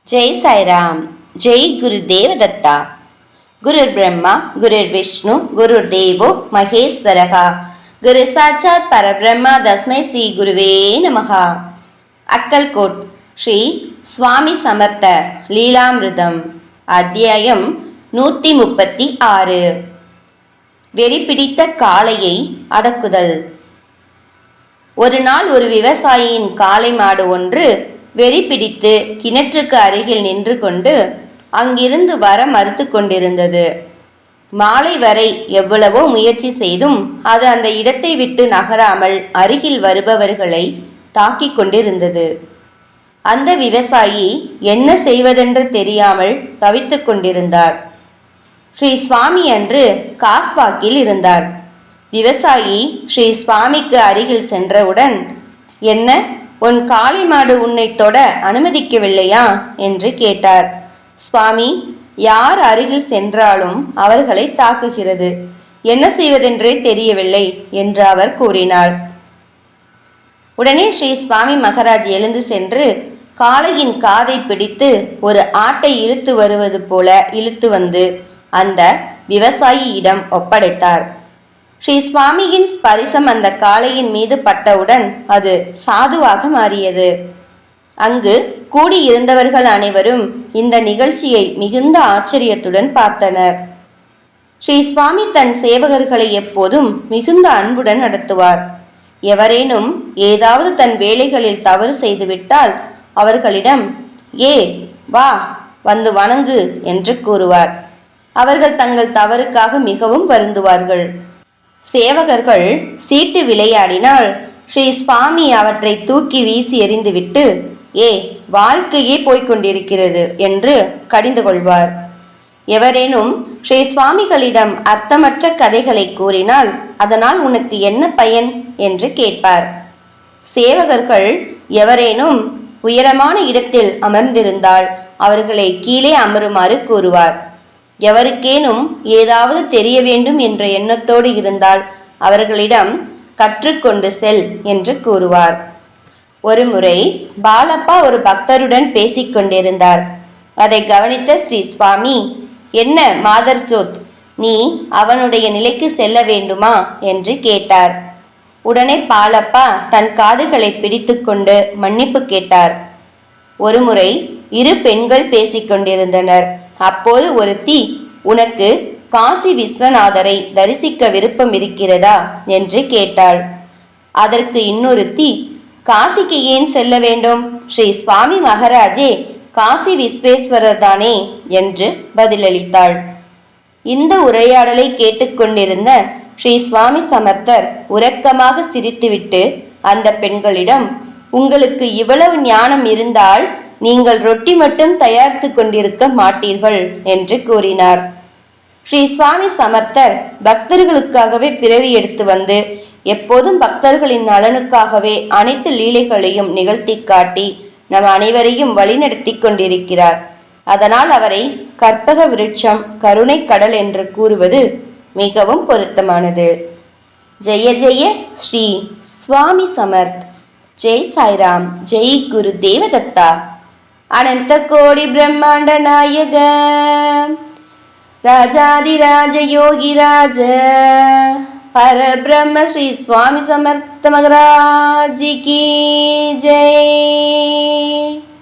जय साई राम। जय गुरुदेव दत्ता। गुरुर् ब्रह्मा गुरुर्विष्णु गुरुर्देवो महेश्वरः। गुरु साक्षात् परब्रह्मा तस्मै श्री गुरुवे नमः। अक्कलकोट श्री स्वामी समर्थ लीलामृतम அத்தியாயம் 136. வெறி பிடித்த காளையை அடக்குதல். ஒரு நாள் ஒரு விவசாயியின் காளை மாடு ஒன்று வெறி பிடித்து கிணற்றுக்கு அருகில் நின்று கொண்டு அங்கிருந்து வர மறுத்து கொண்டிருந்தது. மாலை வரை எவ்வளவோ முயற்சி செய்தும் அது அந்த இடத்தை விட்டு நகராமல் அருகில் வருபவர்களை தாக்கிக் கொண்டிருந்தது. அந்த விவசாயி என்ன செய்வதென்று தெரியாமல் தவித்துக் கொண்டிருந்தார். ஸ்ரீ சுவாமி அன்று காஸ்பாக்கில் இருந்தார். விவசாயி ஸ்ரீ சுவாமிக்கு அருகில் சென்றவுடன், என்ன, உன் காளை மாடு உன்னை தொட அனுமதிக்கவில்லையா என்று கேட்டார். சுவாமி, யார் அருகில் சென்றாலும் அவர்களை தாக்குகிறது, என்ன செய்வதென்றே தெரியவில்லை என்று அவர் கூறினார். உடனே ஸ்ரீ சுவாமி மகாராஜ் எழுந்து சென்று காளையின் காதை பிடித்து ஒரு ஆட்டை இழுத்து வருவது போல இழுத்து வந்து அந்த விவசாயியிடம் ஒப்படைத்தார். ஸ்ரீ சுவாமியின் ஸ்பரிசம் அந்த காளையின் மீது பட்டவுடன் அது சாதுவாக மாறியது. அங்கு கூடியிருந்தவர்கள் அனைவரும் இந்த நிகழ்ச்சியை மிகுந்த ஆச்சரியத்துடன் பார்த்தனர். ஸ்ரீ சுவாமி தன் சேவகர்களை எப்போதும் மிகுந்த அன்புடன் நடத்துவார். எவரேனும் ஏதாவது தன் வேலைகளில் தவறு செய்துவிட்டால் அவர்களிடம், ஏ வா, வந்து வணங்கு என்று கூறுவார். அவர்கள் தங்கள் தவறுக்காக மிகவும் வருந்துவார்கள். சேவகர்கள் சீட்டு விளையாடினால் ஸ்ரீ சுவாமி அவற்றை தூக்கி வீசி எறிந்துவிட்டு, ஏ, வாழ்க்கையே போய்கொண்டிருக்கிறது என்று கடிந்து கொள்வார். எவரேனும் ஸ்ரீ சுவாமிகளிடம் அர்த்தமற்ற கதைகளை கூறினால் அதனால் உனக்கு என்ன பயன் என்று கேட்பார். சேவகர்கள் எவரேனும் உயரமான இடத்தில் அமர்ந்திருந்தால் அவர்களை கீழே அமருமாறு கூறுவார். எவருக்கேனும் ஏதாவது தெரிய வேண்டும் என்ற எண்ணத்தோடு இருந்தால் அவர்களிடம் கற்றுக்கொண்டு செல் என்று கூறுவார். ஒருமுறை பாலப்பா ஒரு பக்தருடன் பேசிக்கொண்டிருந்தார். அதை கவனித்த ஸ்ரீ சுவாமி, என்ன மாதர்சோத், நீ அவனுடைய நிலைக்கு செல்ல வேண்டுமா என்று கேட்டார். உடனே பாலப்பா தன் காதுகளை பிடித்து கொண்டு மன்னிப்பு கேட்டார். ஒருமுறை இரு பெண்கள் பேசிக்கொண்டிருந்தனர். அப்போது ஒருத்தி, உனக்கு காசி விஸ்வநாதரை தரிசிக்க விருப்பம் இருக்கிறதா என்று கேட்டாள். அதற்கு இன்னொருத்தி, காசிக்கு ஏன் செல்ல வேண்டும், ஸ்ரீ சுவாமி மகாராஜே காசி விஸ்வேஸ்வரர் தானே என்று பதிலளித்தாள். இந்த உரையாடலை கேட்டுக்கொண்டிருந்த ஸ்ரீ சுவாமி சமர்த்தர் உறக்கமாக சிரித்துவிட்டு அந்த பெண்களிடம், உங்களுக்கு இவ்வளவு ஞானம் இருந்தால் நீங்கள் ரொட்டி மட்டும் தயாரித்து கொண்டிருக்க மாட்டீர்கள் என்று கூறினார். ஸ்ரீ சுவாமி சமர்த்தர் பக்தர்களுக்காகவே பிறவி எடுத்து வந்து எப்போதும் பக்தர்களின் நலனுக்காகவே அனைத்து லீலைகளையும் நிகழ்த்தி காட்டி நம் அனைவரையும் வழிநடத்தி கொண்டிருக்கிறார். அதனால் அவரை கற்பக விருட்சம், கருணை கடல் என்று கூறுவது மிகவும் பொருத்தமானது. ஜெய ஜெய ஸ்ரீ சுவாமி சமர்த். ஜெய் சாய்ராம். ஜெய் குரு தேவதத்தா. अनंत कोटि ब्रह्मांड नायक राजाधिराज योगी राज पर ब्रह्म श्री स्वामी समर्थ महाराज की जय।